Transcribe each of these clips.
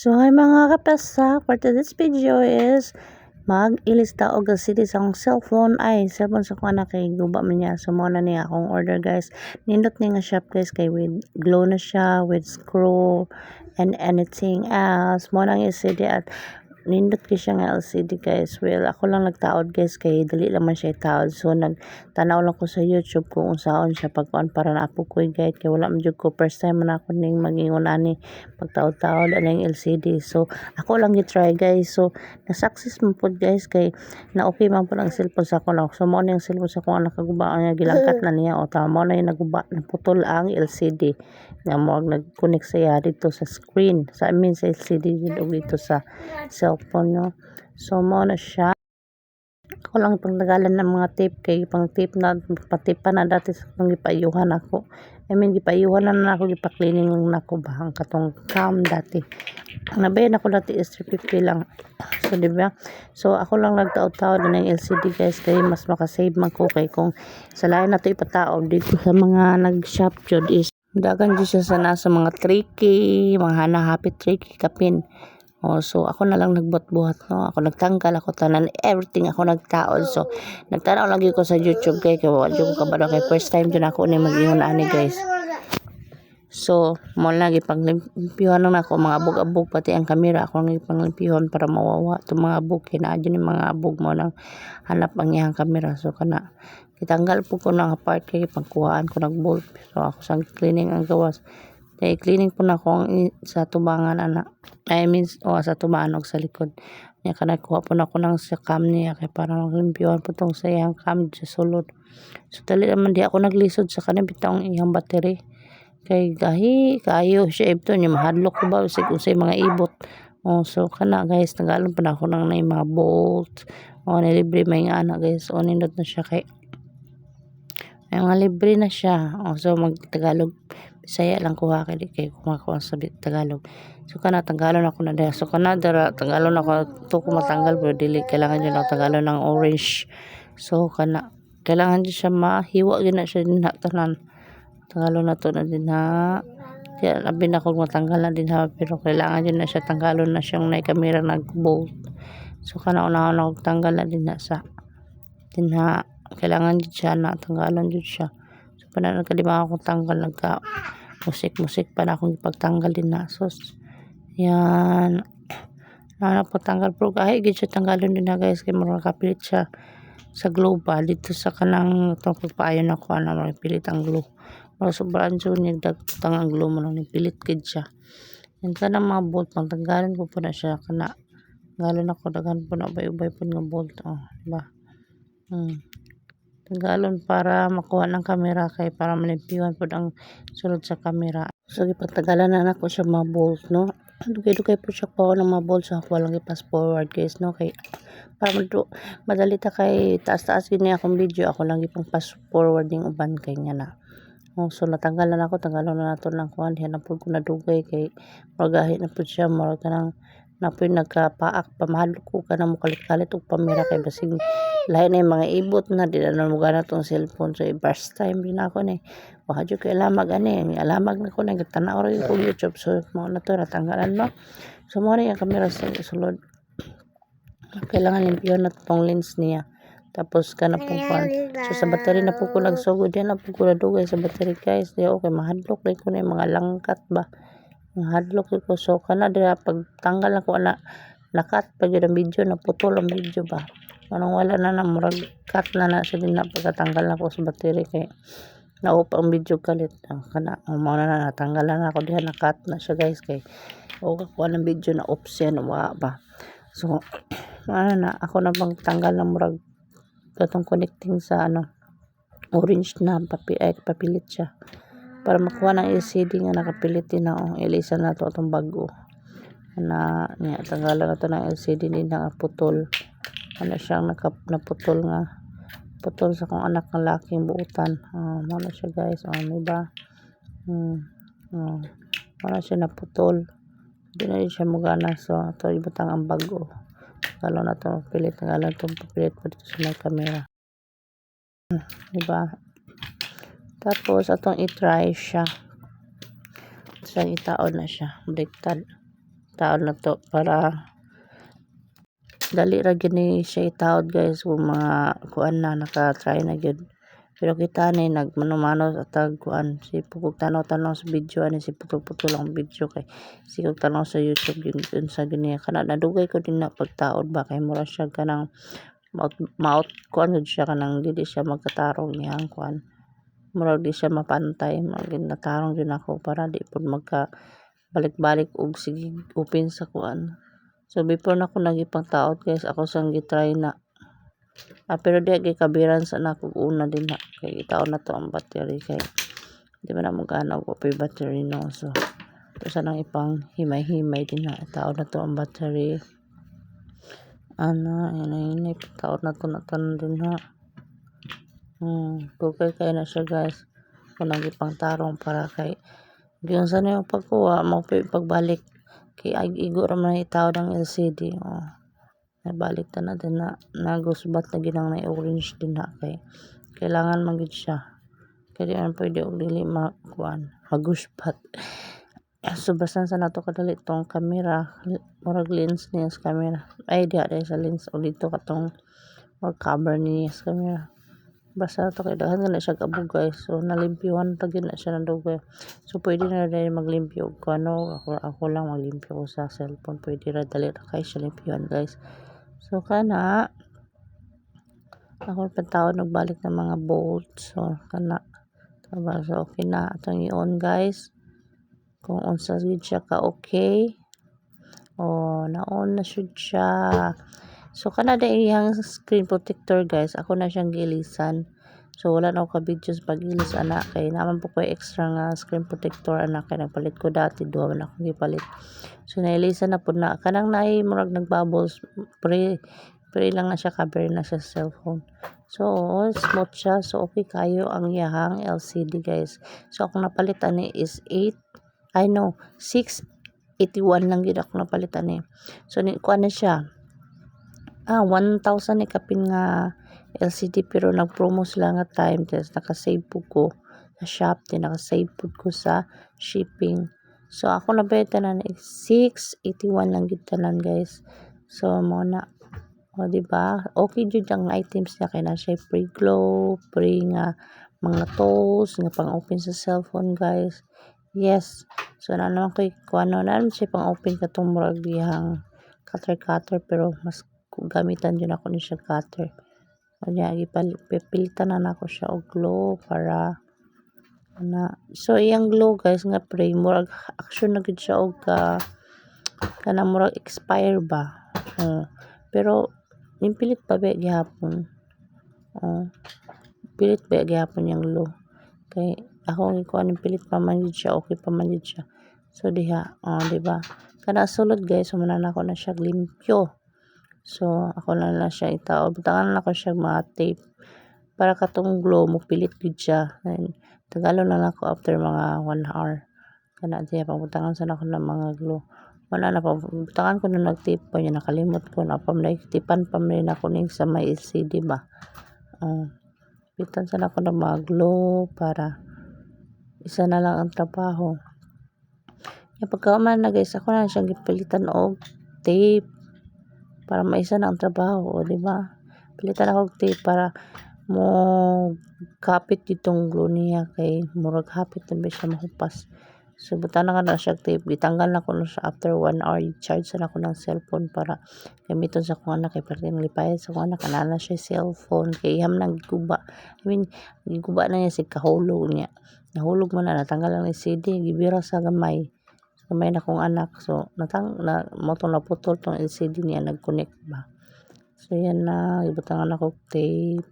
So, hi mga kapasak, for today's video is mag-ilista og LCD sa akong cellphone sa akong anak kay guba man niya. So, muna niya akong order guys. Nindot niya nga shop guys kay with glow na siya, with screw and anything else. Muna ang LCD at nindot ko siya nga LCD guys. Well, ako lang nagtaod guys kay dali lang man siya taod. So nagtanaw lang ko sa YouTube kung unsaon siya pagkuan para na ako ko'y guide kay wala man jud ko first time man ako ning magingon ani pagtaod-taod aning LCD. So ako lang gi-try guys. So na-success man pud guys kay na okay man pud ang cellphone sa ako lang. So mo na yung cellphone sa akong anak kaguba nga gilangkat na niya o tama na yung naguba naputol ang LCD nga mo nag-connect siya dito sa screen sa sa LCD dito sa cellphone no. So mo na siya ako lang pangdagalan ng mga tape kay pang tape na patipa na dati sa kung gipayuhan ako. Gipayuhan na ako gipa-cleaning lang nako ba ang katong cam dati. Ang nabayan ako dati is 350 lang. So di ba? So ako lang nagtaod-taod ng LCD guys kay mas makasave man ko kay kung sa lain nato ipataod dito sa mga nag-shop jud is dagan jud siya sa nasa mga 3K, mga hanahapit 3K kapin. Oh, so ako na lang nagbuhat-buhat no. Ako nagtanggal ako tanan everything ako nagtaod. So nagtanaw lagi ko sa YouTube kay wala jud ko kabalo kay first time jud ako ni mag-ingon ani guys. So mo lagi paglimpyuhan lang ako mga abog-abog pati ang camera ako nang panglimpyuhan para mawawa to mga abog kay naa jud ni mga abog mo nang hanap ang iyang camera. So kana kitanggal po ko ng part kay pagkuhaan ko nag-bolt. So ako sang cleaning ang gawas. Kay cleaning po na ko sa tubangan ana. Sa tubangan og sa likod. Nya kana kuha po na ko ng sa cam niya kay para maglimpyuhan po tong sa iyang cam sa sulod. So dali naman di ako naglisod sa kanang bitong iyang battery. Kay gahi kayo siya ito niya mahadlok ko ba usay mga ibot. Oh, so kana guys tagalon pa na ako ng mga bolt. Nilibre may nga ana guys. Nindot na siya kay may mga libre na siya. So mag-Tagalog Bisaya lang kuha kay di kay kumakuha sa Tagalog. So kana Tagalon ako na daya. So kana dara Tagalon ako to ko matanggal pero dili kailangan jud ako Tagalon ng orange. So kana kailangan jud siya mahiwa gyud na siya dinha tanan. Tagalon na to na dinha. Kaya labi na ko matanggal na dinha pero kailangan jud na siya tanggalon na siyang nay camera nag-bolt. So kana una ako tanggal na dinha sa dinha kailangan jud siya na tanggalan jud siya. So para nagkalima akong tanggal nagka musik pa na akong ipagtanggal din na. So yan na po tanggal pero kahit gid siya tanggalon din na guys kay mura kapilit siya sa global dito sa kanang itong pagpaayon ako na mapilit ang glue. Pero sobrang jud nagdagtang ang glue mo nang pilit gid siya. Yan kanang mga bolt pagtanggalan ko po na siya kana tanggalon ako daghan po na ubay-ubay po nga bolt diba. Tanggalon para makuha ng camera kay para malimpyuhan po ang sulod sa camera. So gipagtagalan na ako siya mga bolt no. Dugay-dugay po siya po ng mga bolt sa ako lang i-pass forward guys no kay para madali ta kay taas-taas gid ni akong video ako lang ipang pass forward ning uban kay nga na. So natanggalan ako tanggalon na nato ng kuan diha na pud ko nadugay kay magahi na pud siya murag kanang napoy nagkapaak pamahadlok ko ka na mo kalit-kalit og pamera kay basig lahi na yung mga ibot na di na mugana tong cellphone. So first time din ako ni baka jud kay alamag ani alamag na ko nagtanaw ra ko YouTube. So mo na to natanggalan no. So mo na yung camera sa sulod kailangan limpyuhan na tong lens niya tapos kana pong kuan. So sa battery na po ko nagsugod yan na po ko nadugay sa battery guys di okay mahadlok lang ko na yung mga langkat ba hadlok ko. So kana dira pagtanggal ako ana nakat pag ang video naputol ang video ba anong wala na murag cut na siya din na pagkatanggal na ko sa battery kay naupa ang video kalit kana mo na natanggalan na ako diha nakat na siya guys kay kuha ng video na option wa ba. So na ako na bang tanggal na murag katong connecting sa orange na papilit siya para makuha ng LCD nga nakapilit din na ilisa na to itong bago na niya tanggalan na to ng LCD din na putol siyang naputol nga putol sa kong anak ng laking buutan mo na siya guys diba mo na siya naputol hindi na rin siya mugana. So ito ibutang ang bago tanggalan na to pilit tanggalan to papilit pa dito sa may camera diba. Tapos atong i-try siya. So itaon na siya. Baliktad. taon na to para dali ra gyud ni siya itaod guys kung mga kuan na naka-try na gyud. Pero kita ni nagmano-mano sa tag kuan si pugog tanaw-tanaw sa video ani si putol-putol ang video kay sigog tanaw sa YouTube yun sa ganiya kana nadugay ko din na pagtaod ba kay mura siya kanang maot kuan gud siya kanang dili siya magkatarong niyang kuan murag di siya mapantay magin natarong din ako para di pud magka balik-balik og sige open sa kuan. So before na ako nagipangtaod guys ako sang gitry na pero di agi kabiran sa nako una din na kay itaon na to ang battery kay di ba na magana og battery no so sa nang ipang himay-himay din na itaon na to ang battery ana inay itaon na to na tanan din ha dugay kay na siya guys kung nagipangtarong para kay giyon sa na yung pagkuha mo pagbalik kay igo ra man itaod ang LCD nabalik ta na din na nagusbat na ginang na orange din na kay kailangan magid siya kay di man pwede og dili makuan magusbat so basan sa nato kadali tong camera murag lens niya sa camera ay diha sa lens o dito katong or cover niya sa camera basta to kay daghan na siya kabog guys so nalimpyuhan ta gyud na siya ng dugay so pwede na dali maglimpyo og kuno ako lang maglimpyo ko sa cellphone pwede ra dali ra kay siya limpyuhan guys so kana ako pagtaon nagbalik ng mga bolts so kana taba so okay na atong i-on guys kung unsa gid siya ka okay na-on na siya so kana da iyang screen protector guys ako na siyang gilisan so wala na ako ka-videos pag-ilis ana kay naman po ko extra nga screen protector ana kay nagpalit ko dati duha man ako gipalit so nailisan na pud na kanang naay murag nagbubbles pre lang na siya cover na siya sa cellphone so smooth siya so okay kayo ang iyahang LCD guys so ako napalitan ni is 681 lang gid ako napalitan ni so ni kuan na siya 1,000 ni kapin nga LCD pero nag-promo sila nga time test naka-save po ko sa Shopee naka-save po ko sa shipping so ako nabayad na 681 lang gid tanan guys so mo na diba okay jud ang items niya kay na siya free glow free nga mga tools nga pang open sa cellphone guys yes so na naman koy kuano na siya pang open katong murag dihang cutter pero mas gamitan yun ako ni siya cutter kanya pipilitan na ako siya og glow para na so iyang glow guys nga pre murag action na gid siya og kana murag expire ba pero nimpilit pa ba gihapon pilit ba gihapon yung glow kay ako kuan nimpilit pa man gid siya okay pa man gid siya so diha diba kana sulod guys sumana na ako na siya limpyo so ako na lang siya itaod butangan na ako siya mga tape para katong glow mo pilit gid siya and tagalo na lang ako after mga 1 hour kana diya pabutangan sa ako ng mga glow wala na pa butangan ko na nag-tape pa niya nakalimot ko na pa may tipan pa may na kuning sa may LCD ba pitan sa ako ng mga glow para isa na lang ang trabaho pagkauman na guys ako na siyang gipilitan og tape para maisa na ang trabaho di ba pilitan ako og tape para mo kapit ditong glue niya kay murag hapit na ba siya mahupas so butan na siya tape gitanggal na ko na siya after 1 hour i-charge na ako ng cellphone para gamiton sa kuha na kay parte ng lipayat sa kuha na kanala siya cellphone kay ham nang giguba giguba na niya si kahulog niya nahulog man na natanggal lang ni CD gibira sa gamay na kong anak so motong naputol tong LCD niya nag-connect ba so yan na ibutangan ako tape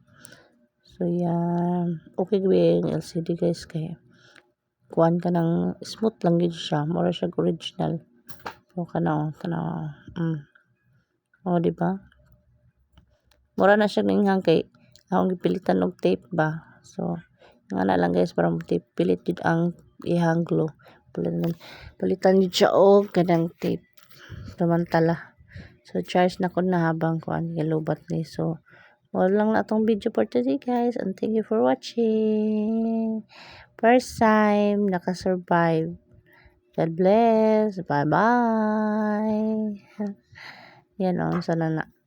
so yan okay gawin LCD guys kay kuan ka ng smooth lang gid siya mura siya original so kana di ba mura na siya ninghang kay akong gipilitan og tape ba so nga na lang guys para tape pilit jud ang ihang glue palitan jud siya og kanang tape samantala so charge na ko na habang kuan gilubat ni so wala lang na atong video for today guys and thank you for watching first time naka-survive God bless. Bye-bye. Yan o, sana na.